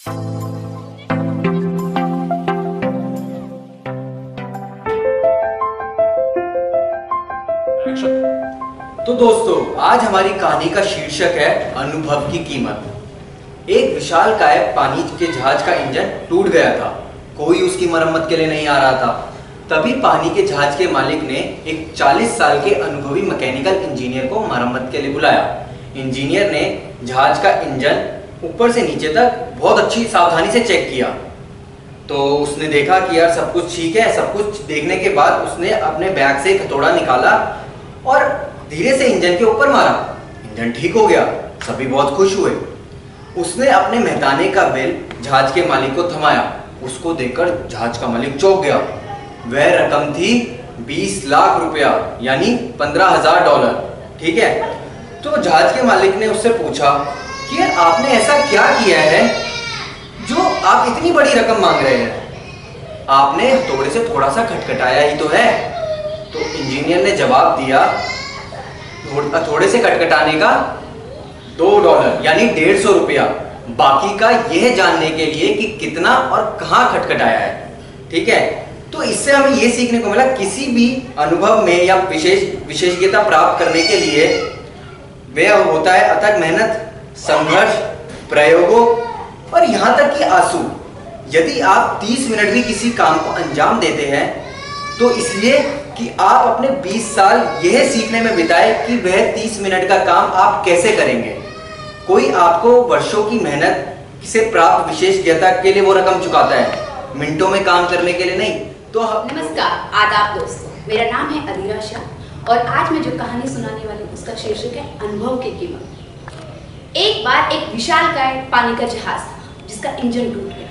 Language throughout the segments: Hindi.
तो दोस्तों, आज हमारी कहानी का शीर्षक है अनुभव की कीमत। एक विशालकाय पानी के जहाज का इंजन टूट गया था। कोई उसकी मरम्मत के लिए नहीं आ रहा था। तभी पानी के जहाज के मालिक ने एक 40 साल के अनुभवी मैकेनिकल इंजीनियर को मरम्मत के लिए बुलाया। इंजीनियर ने जहाज का इंजन ऊपर से नीचे तक बहुत अच्छी सावधानी से चेक किया। तो उसने देखा कि यार सब कुछ ठीक है। सब कुछ देखने के बाद उसने अपने बैग से एक हथौड़ा निकाला और धीरे से इंजन के ऊपर मारा। इंजन ठीक हो गया। सभी बहुत खुश हुए। उसने अपने मेहताने का बिल जहाज के मालिक को थमाया। उसको देखकर जहाज का मालिक चौंक गया। वह रकम थी 20 लाख रुपया, यानी $15,000। ठीक है। तो जहाज के मालिक ने उससे पूछा कि यार आपने ऐसा क्या किया है जो आप इतनी बड़ी रकम मांग रहे हैं? आपने हथौड़े से थोड़ा सा खटखटाया ही तो है। तो इंजीनियर ने जवाब दिया, हथौड़े से खटखटाने का $2 यानी ₹150। बाकी का यह जानने के लिए कि कितना और कहां खटखटाया है। ठीक है। तो इससे हमें यह सीखने को मिला, किसी भी अनुभव में या विशेषज्ञता प्राप्त करने के लिए वह होता है अथक मेहनत, संघर्ष, प्रयोगों और यहां तक कि आंसू। यदि आप 30 मिनट भी किसी काम को अंजाम देते हैं तो इसलिए कि आप अपने 20 साल यह सीखने में बिताए कि वह 30 मिनट का काम आप कैसे करेंगे। कोई आपको वर्षों की मेहनत से प्राप्त विशेषज्ञता के लिए वो रकम चुकाता है, मिनटों में काम करने के लिए नहीं। तो नमस्कार, आदाब दोस्तों, मेरा नाम है अदीरा शाह और आज मैं जो कहानी सुनाने वाली हूँ उसका शीर्षक है अनुभव की कीमत। एक बार एक विशालकाय पानी का जहाज था जिसका इंजन टूट गया।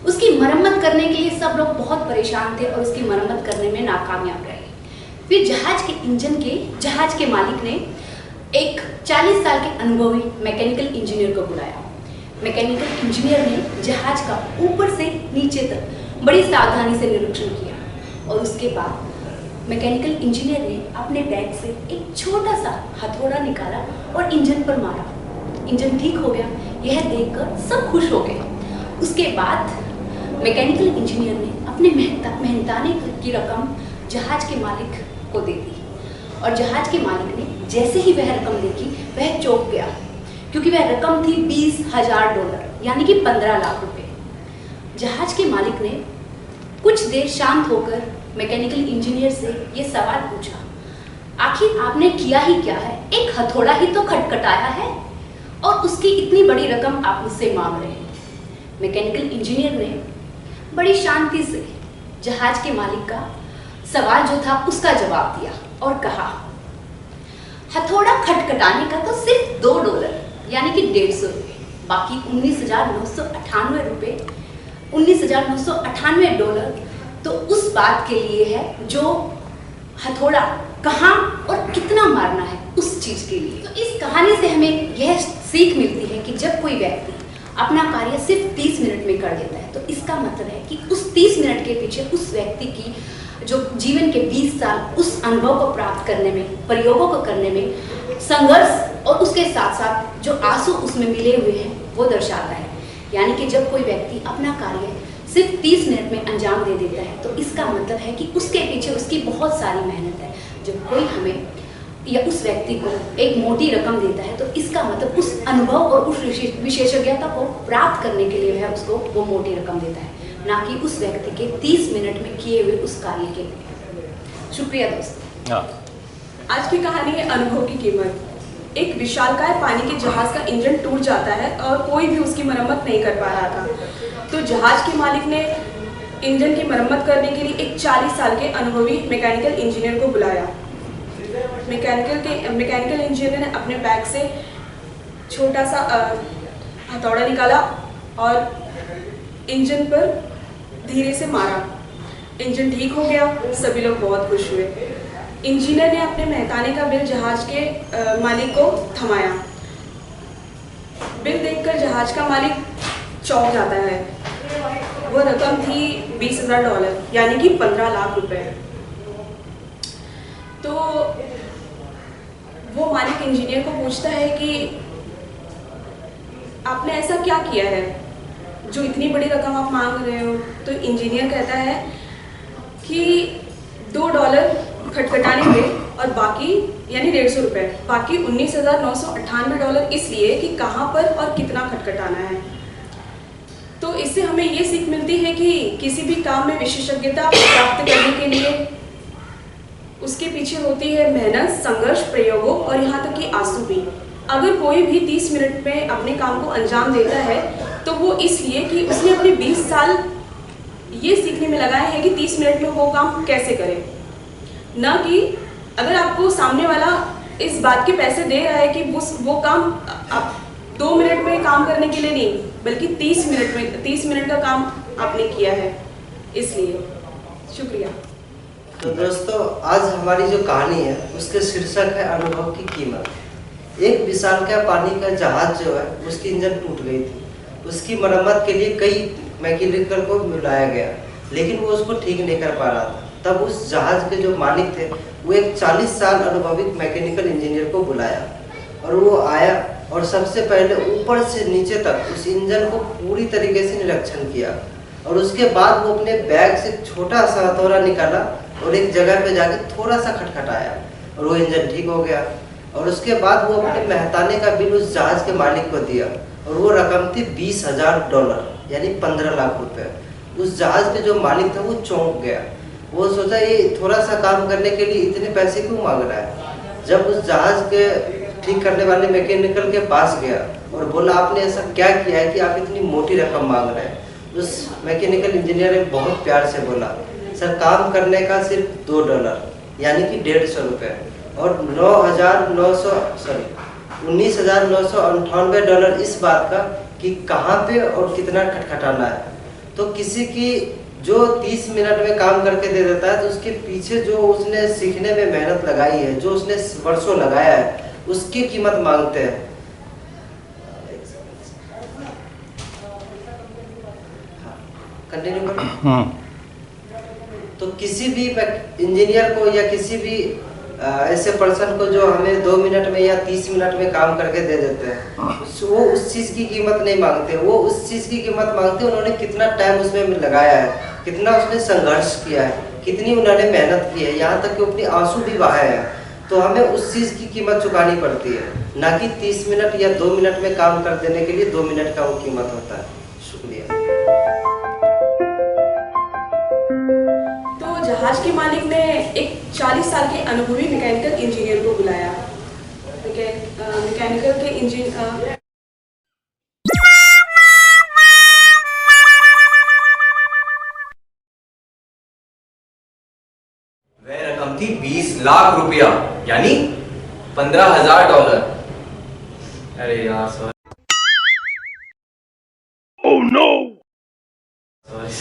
उसकी मरम्मत करने के लिए सब लोग बहुत परेशान थे और उसकी मरम्मत करने में नाकामयाब रहे। फिर जहाज के मालिक ने एक 40 साल के अनुभवी मैकेनिकल इंजीनियर को बुलाया। मैकेनिकल इंजीनियर ने जहाज का ऊपर से नीचे तक बड़ी सावधानी से निरीक्षण किया और उसके बाद मैकेनिकल इंजीनियर ने अपने बैग से एक छोटा सा हथौड़ा निकाला और इंजन पर मारा। इंजन ठीक हो गया। यह देखकर सब खुश हो गए। उसके बाद मैकेनिकल इंजीनियर ने अपने मेहनताने की रकम जहाज के मालिक को दे दी और जहाज के मालिक ने जैसे ही वह रकम देखी वह चौंक गया, क्योंकि वह रकम थी $20,000 यानी कि 15 लाख रुपए। जहाज के मालिक ने कुछ देर शांत होकर मैकेनिकल इंजीनियर से यह सवाल पूछा, आखिर आपने किया ही क्या है? एक हथौड़ा ही तो खटखटाया है और उसकी इतनी बड़ी रकम आप मुझसे मांग रहे हैं। मैकेनिकल इंजीनियर ने बड़ी शांति से जहाज के मालिक का सवाल जो था उसका जवाब दिया और कहा, हथौड़ा खटखटाने का तो सिर्फ $2 यानी कि $150, बाकी $19,998 तो उस बात के लिए है जो हथौड़ा कहाँ और कितना मारना है उस चीज के लिए। तो इस कहानी से हमें यह सीख मिलती है कि जब कोई व्यक्ति अपना कार्य सिर्फ 30 मिनट में कर देता है तो इसका मतलब है कि उस 30 मिनट के पीछे उस व्यक्ति की जो जीवन के 20 साल उस अनुभव को प्राप्त करने में, प्रयोगों को करने में संघर्ष और उसके साथ साथ जो आंसू उसमें मिले हुए हैं वो दर्शाता है। यानी कि जब कोई व्यक्ति अपना कार्य सिर्फ 30 मिनट में अंजाम दे देता है तो इसका मतलब है कि उसके पीछे उसकी बहुत सारी मेहनत है। जब कोई हमें या उस व्यक्ति को एक मोटी रकम देता है तो इसका मतलब उस अनुभव और उस विशेषज्ञता को प्राप्त करने के लिए वह उसको वो मोटी रकम देता है, ना कि उस व्यक्ति के 30 मिनट में किए हुए उस कार्य के लिए। शुक्रिया दोस्तों। आज की कहानी है अनुभव की कीमत। एक विशालकाय पानी के जहाज का इंजन टूट जाता है और कोई भी उसकी मरम्मत नहीं कर पा रहा था। तो जहाज के मालिक ने इंजन की मरम्मत करने के लिए एक 40 साल के अनुभवी मैकेनिकल इंजीनियर को बुलाया। मैकेनिकल इंजीनियर ने अपने बैग से छोटा सा हथौड़ा निकाला और इंजन पर धीरे से मारा। इंजन ठीक हो गया। सभी लोग बहुत खुश हुए। इंजीनियर ने अपने मेहताने का बिल जहाज के मालिक को थमाया। बिल देखकर जहाज का मालिक चौंक जाता है। वो रकम थी $20,000 यानी कि 15 लाख रुपए। तो वो मालिक इंजीनियर को पूछता है कि आपने ऐसा क्या किया है जो इतनी बड़ी रकम आप मांग रहे हो, तो इंजीनियर कहता है कि $2 खटखटाने पे और बाकी यानी $150, बाकी $19,998 इसलिए कि कहाँ पर और कितना खटखटाना है। तो इससे हमें ये सीख मिलती है कि किसी भी काम में विशेषज्ञता प्राप्त करने के लिए उसके पीछे होती है मेहनत, संघर्ष, प्रयोगों और यहाँ तक कि आंसू भी। अगर कोई भी 30 मिनट में अपने काम को अंजाम देता है तो वो इसलिए कि उसने अपने 20 साल ये सीखने में लगाए हैं कि 30 मिनट में वो काम कैसे करें, ना कि अगर आपको सामने वाला इस बात के पैसे दे रहा है कि वो काम आप 2 मिनट में काम करने के लिए नहीं, बल्कि 30 मिनट का काम आपने किया है। इसलिए शुक्रिया। तो दोस्तों, आज हमारी जो कहानी है उसके शीर्षक है अनुभव की कीमत। एक विशालकाय पानी का जहाज जो है उसकी इंजन टूट गई थी। उसकी मरम्मत के लिए कई मैकेनिकल को बुलाया गया, लेकिन वो उसको ठीक नहीं कर पा रहा था। तब उस जहाज के जो मालिक थे वो एक 40 साल अनुभवी मैकेनिकल इंजीनियर को बुलाया और वो आया और सबसे पहले ऊपर से नीचे तक उस इंजन को पूरी तरीके से निरीक्षण किया और उसके बाद वो अपने बैग से छोटा सा हथौड़ा निकाला और एक जगह पे जाके थोड़ा सा खटखटाया और वो इंजन ठीक हो गया। और उसके बाद वो अपने मेहताने का बिल उस जहाज के मालिक को दिया और वो रकम थी $20,000 यानी 15 लाख रुपए। उस जहाज के जो मालिक था वो चौंक गया। वो सोचा ये थोड़ा सा काम करने के लिए इतने पैसे क्यों मांग रहा है। जब उस जहाज के ठीक करने वाले मैकेनिकल के पास गया और बोला आपने ऐसा क्या किया है कि आप इतनी मोटी रकम मांग रहे हैं। उस मैकेनिकल इंजीनियर ने बहुत प्यार से बोला सर काम करने का सिर्फ $2 यानी कि $150 और $19,998 इस बात का कि कहाँ पे और कितना खटखटाना है। तो किसी की जो 30 मिनट में काम करके दे देता है तो उसके पीछे जो उसने सीखने में मेहनत लगाई है, जो उसने वर्षों लगाया है, उसकी कीमत मांगते हैं। कंटिन्यू करो। तो किसी भी इंजीनियर को या किसी भी ऐसे पर्सन को जो हमें 2 मिनट में या 30 मिनट में काम करके दे देते हैं, वो उस चीज़ की कीमत नहीं मांगते। वो उस चीज़ की कीमत मांगते हैं उन्होंने कितना टाइम उसमें लगाया है, कितना उसने संघर्ष किया है, कितनी उन्होंने मेहनत की है, यहाँ तक कि अपनी आंसू भी बहाए हैं। तो हमें उस चीज़ की कीमत चुकानी पड़ती है, ना कि 30 मिनट या 2 मिनट में काम कर देने के लिए 2 मिनट का वो कीमत होता है। शुक्रिया। जहाज के मालिक ने एक 40 साल के अनुभवी मैकेनिकल इंजीनियर को बुलाया। मैकेनिकल के इंजीनियर वह रकम थी 20 लाख रुपया यानी $15,000। अरे यार सॉरी। Oh no. सॉरी।